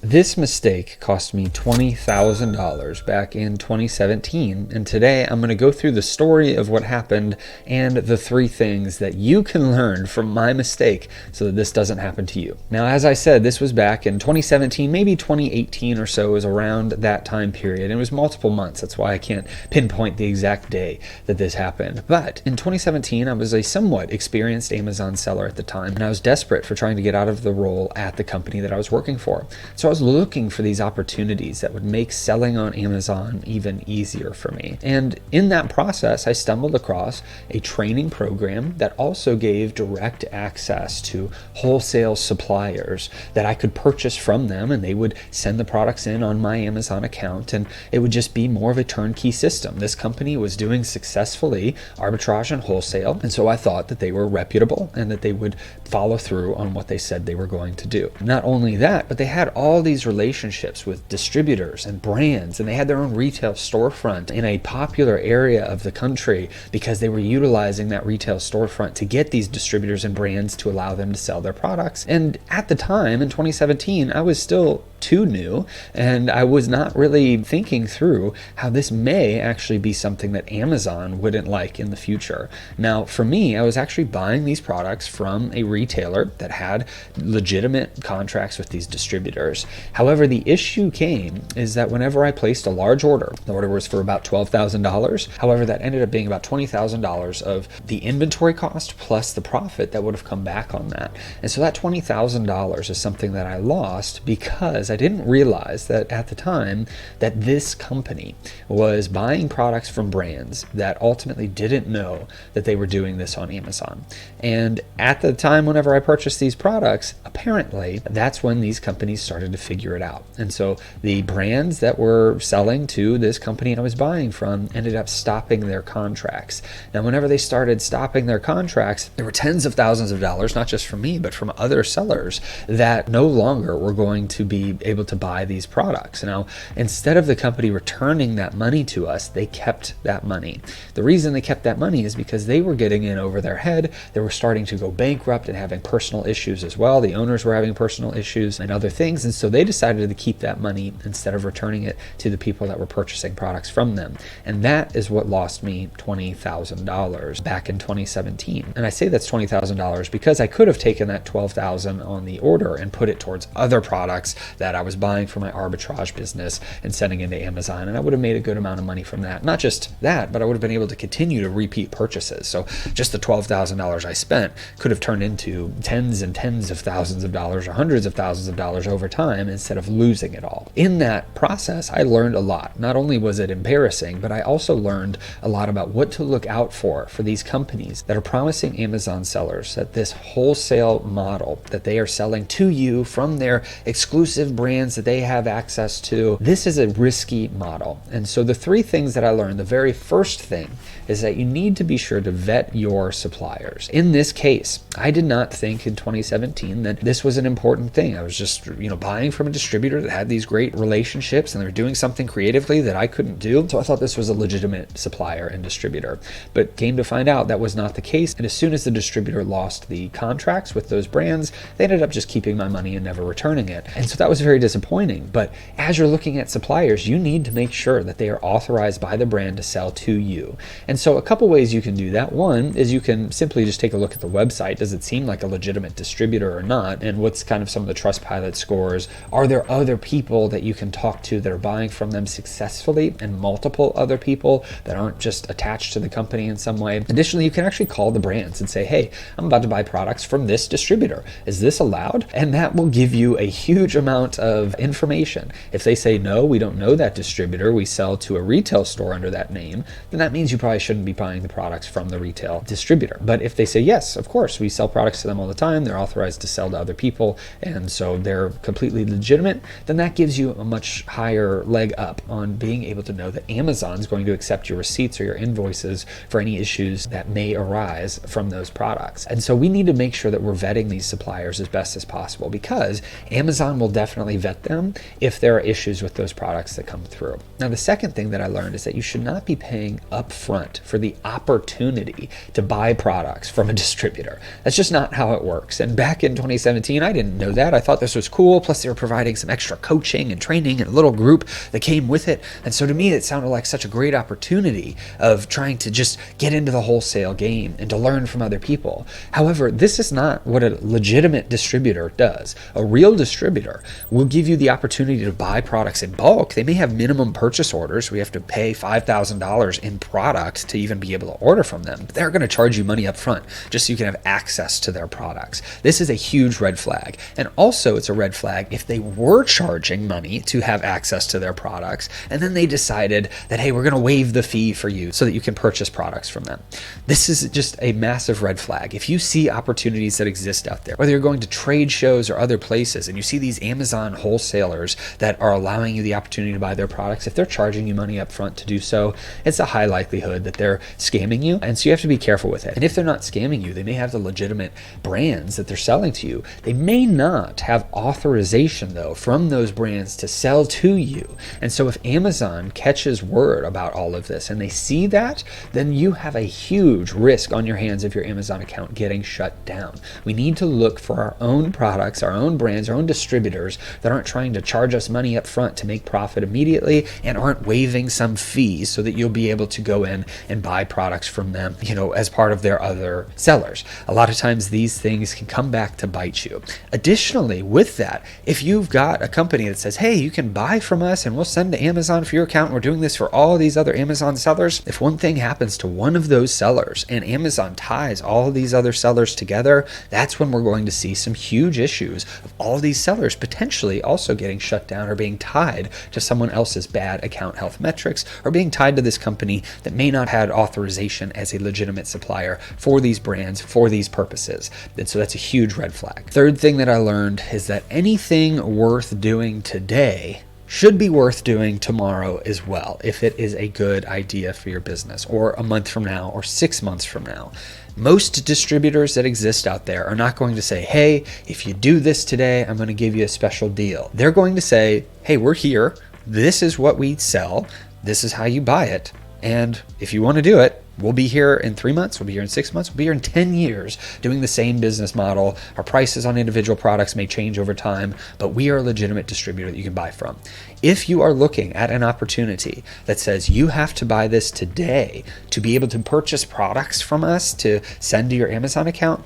This mistake cost me $20,000 back in 2017, and today I'm going to go through the story of what happened and the 3 things that you can learn from my mistake so that this doesn't happen to you. Now, as I said, this was back in 2017, maybe 2018 or so, is around that time period. It was multiple months. That's why I can't pinpoint the exact day that this happened. But in 2017, I was a somewhat experienced Amazon seller at the time, and I was desperate for trying to get out of the role at the company that I was working for. So I was looking for these opportunities that would make selling on Amazon even easier for me. And in that process, I stumbled across a training program that also gave direct access to wholesale suppliers that I could purchase from them, and they would send the products in on my Amazon account, and it would just be more of a turnkey system. This company was doing successfully arbitrage and wholesale, and so I thought that they were reputable and that they would follow through on what they said they were going to do. Not only that, but they had all these relationships with distributors and brands, and they had their own retail storefront in a popular area of the country because they were utilizing that retail storefront to get these distributors and brands to allow them to sell their products. And at the time in 2017, I was still too new, and I was not really thinking through how this may actually be something that Amazon wouldn't like in the future. Now, for me, I was actually buying these products from a retailer that had legitimate contracts with these distributors. However, the issue came is that whenever I placed a large order, the order was for about $12,000. However, that ended up being about $20,000 of the inventory cost plus the profit that would have come back on that. And so that $20,000 is something that I lost because I didn't realize that at the time that this company was buying products from brands that ultimately didn't know that they were doing this on Amazon. And at the time whenever I purchased these products, apparently that's when these companies started to figure it out. And so the brands that were selling to this company I was buying from ended up stopping their contracts. Now, whenever they started stopping their contracts, there were tens of thousands of dollars, not just from me, but from other sellers that no longer were going to be able to buy these products. Now, instead of the company returning that money to us, they kept that money. The reason they kept that money is because they were getting in over their head. They were starting to go bankrupt and having personal issues as well. The owners were having personal issues and other things, and so they decided to keep that money instead of returning it to the people that were purchasing products from them. And that is what lost me $20,000 back in 2017. And I say that's $20,000 because I could have taken that $12,000 on the order and put it towards other products that I was buying for my arbitrage business and sending into Amazon, and I would have made a good amount of money from that. Not just that, but I would have been able to continue to repeat purchases. So just the $12,000 I spent could have turned into tens and tens of thousands of dollars or hundreds of thousands of dollars over time instead of losing it all. In that process, I learned a lot. Not only was it embarrassing, but I also learned a lot about what to look out for these companies that are promising Amazon sellers that this wholesale model that they are selling to you from their exclusive brands that they have access to. This is a risky model. And so the 3 things that I learned, the very first thing is that you need to be sure to vet your suppliers. In this case, I did not think in 2017 that this was an important thing. I was just, buying from a distributor that had these great relationships and they were doing something creatively that I couldn't do. So I thought this was a legitimate supplier and distributor. But came to find out that was not the case. And as soon as the distributor lost the contracts with those brands, they ended up just keeping my money and never returning it. And so that was very disappointing. But as you're looking at suppliers, you need to make sure that they are authorized by the brand to sell to you. And so a couple ways you can do that. One is you can simply just take a look at the website. Does it seem like a legitimate distributor or not? And what's kind of some of the Trustpilot scores? Are there other people that you can talk to that are buying from them successfully and multiple other people that aren't just attached to the company in some way? Additionally, you can actually call the brands and say, hey, I'm about to buy products from this distributor. Is this allowed? And that will give you a huge amount of information. If they say, no, we don't know that distributor, we sell to a retail store under that name, then that means you probably shouldn't be buying the products from the retail distributor. But if they say, yes, of course, we sell products to them all the time, they're authorized to sell to other people, and so they're completely legitimate, then that gives you a much higher leg up on being able to know that Amazon's going to accept your receipts or your invoices for any issues that may arise from those products. And so we need to make sure that we're vetting these suppliers as best as possible, because Amazon will definitely definitely vet them if there are issues with those products that come through. Now, the second thing that I learned is that you should not be paying upfront for the opportunity to buy products from a distributor. That's just not how it works. And back in 2017, I didn't know that. I thought this was cool. Plus, they were providing some extra coaching and training and a little group that came with it. And so to me, it sounded like such a great opportunity of trying to just get into the wholesale game and to learn from other people. However, this is not what a legitimate distributor does. A real distributor will give you the opportunity to buy products in bulk. They may have minimum purchase orders. We have to pay $5,000 in products to even be able to order from them. But they're going to charge you money up front just so you can have access to their products. This is a huge red flag. And also it's a red flag if they were charging money to have access to their products and then they decided that, hey, we're going to waive the fee for you so that you can purchase products from them. This is just a massive red flag. If you see opportunities that exist out there, whether you're going to trade shows or other places and you see these Amazon wholesalers that are allowing you the opportunity to buy their products, if they're charging you money up front to do so, it's a high likelihood that they're scamming you. And so you have to be careful with it. And if they're not scamming you, they may have the legitimate brands that they're selling to you. They may not have authorization though from those brands to sell to you. And so if Amazon catches word about all of this and they see that, then you have a huge risk on your hands of your Amazon account getting shut down. We need to look for our own products, our own brands, our own distributors that aren't trying to charge us money up front to make profit immediately and aren't waiving some fees so that you'll be able to go in and buy products from them, as part of their other sellers. A lot of times these things can come back to bite you. Additionally, with that, if you've got a company that says, hey, you can buy from us and we'll send to Amazon for your account, and we're doing this for all these other Amazon sellers, if one thing happens to one of those sellers and Amazon ties all these other sellers together, that's when we're going to see some huge issues of all these sellers potentially also getting shut down or being tied to someone else's bad account health metrics or being tied to this company that may not have authorization as a legitimate supplier for these brands for these purposes. And so that's a huge red flag. Third thing that I learned is that anything worth doing today should be worth doing tomorrow as well, if it is a good idea for your business, or a month from now, or 6 months from now. Most distributors that exist out there are not going to say, hey, if you do this today, I'm going to give you a special deal. They're going to say, hey, we're here. This is what we sell. This is how you buy it. And if you want to do it, we'll be here in 3 months, we'll be here in 6 months, we'll be here in 10 years doing the same business model. Our prices on individual products may change over time, but we are a legitimate distributor that you can buy from. If you are looking at an opportunity that says you have to buy this today to be able to purchase products from us to send to your Amazon account,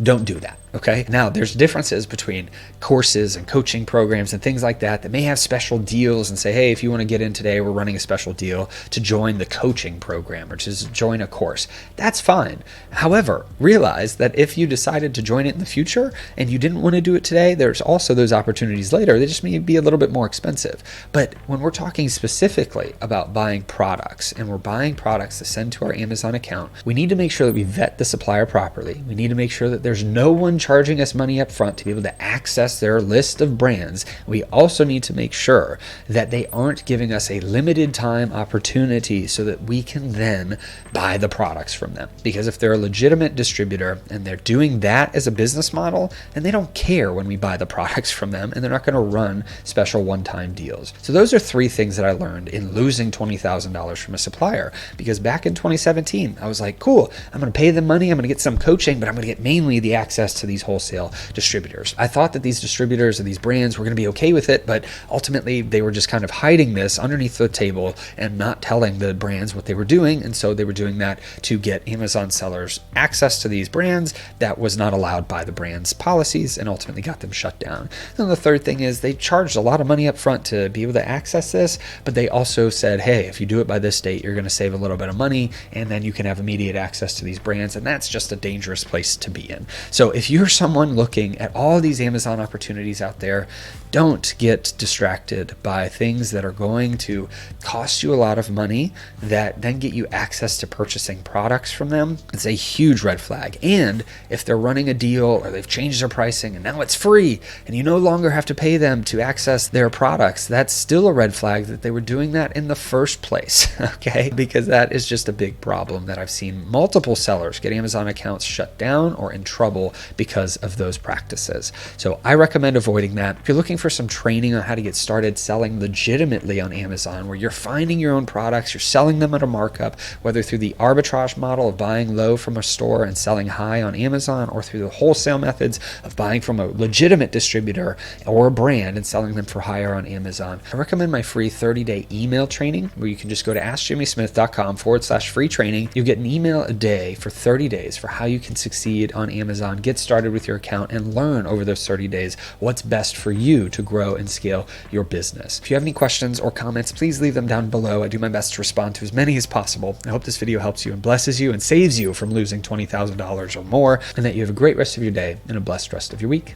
don't do that. Okay. Now there's differences between courses and coaching programs and things like that may have special deals and say, hey, if you want to get in today, we're running a special deal to join the coaching program or to join a course. That's fine. However, realize that if you decided to join it in the future and you didn't want to do it today, there's also those opportunities later. They just may be a little bit more expensive. But when we're talking specifically about buying products and we're buying products to send to our Amazon account, we need to make sure that we vet the supplier properly. We need to make sure that there's no one charging us money up front to be able to access their list of brands. We also need to make sure that they aren't giving us a limited time opportunity so that we can then buy the products from them. Because if they're a legitimate distributor and they're doing that as a business model, then they don't care when we buy the products from them and they're not going to run special one-time deals. So those are 3 things that I learned in losing $20,000 from a supplier. Because back in 2017, I was like, cool, I'm going to pay them money, I'm going to get some coaching, but I'm going to get mainly the access to these wholesale distributors. I thought that these distributors or these brands were going to be okay with it, but ultimately they were just kind of hiding this underneath the table and not telling the brands what they were doing. And so they were doing that to get Amazon sellers access to these brands that was not allowed by the brand's policies and ultimately got them shut down. And the third thing is they charged a lot of money up front to be able to access this, but they also said, hey, if you do it by this date, you're going to save a little bit of money and then you can have immediate access to these brands. And that's just a dangerous place to be in. So if you're someone looking at all these Amazon opportunities out there, don't get distracted by things that are going to cost you a lot of money that then get you access to purchasing products from them. It's a huge red flag. And if they're running a deal or they've changed their pricing and now it's free and you no longer have to pay them to access their products, that's still a red flag that they were doing that in the first place. Okay? Because that is just a big problem that I've seen multiple sellers get Amazon accounts shut down or in trouble because of those practices. So I recommend avoiding that. If you're looking for some training on how to get started selling legitimately on Amazon, where you're finding your own products, you're selling them at a markup, whether through the arbitrage model of buying low from a store and selling high on Amazon, or through the wholesale methods of buying from a legitimate distributor or a brand and selling them for higher on Amazon, I recommend my free 30-day email training, where you can just go to askjimmysmith.com/free training. You get an email a day for 30 days for how you can succeed on Amazon, get started with your account, and learn over those 30 days what's best for you to grow and scale your business. If you have any questions or comments, please leave them down below. I do my best to respond to as many as possible. I hope this video helps you and blesses you and saves you from losing $20,000 or more, and that you have a great rest of your day and a blessed rest of your week.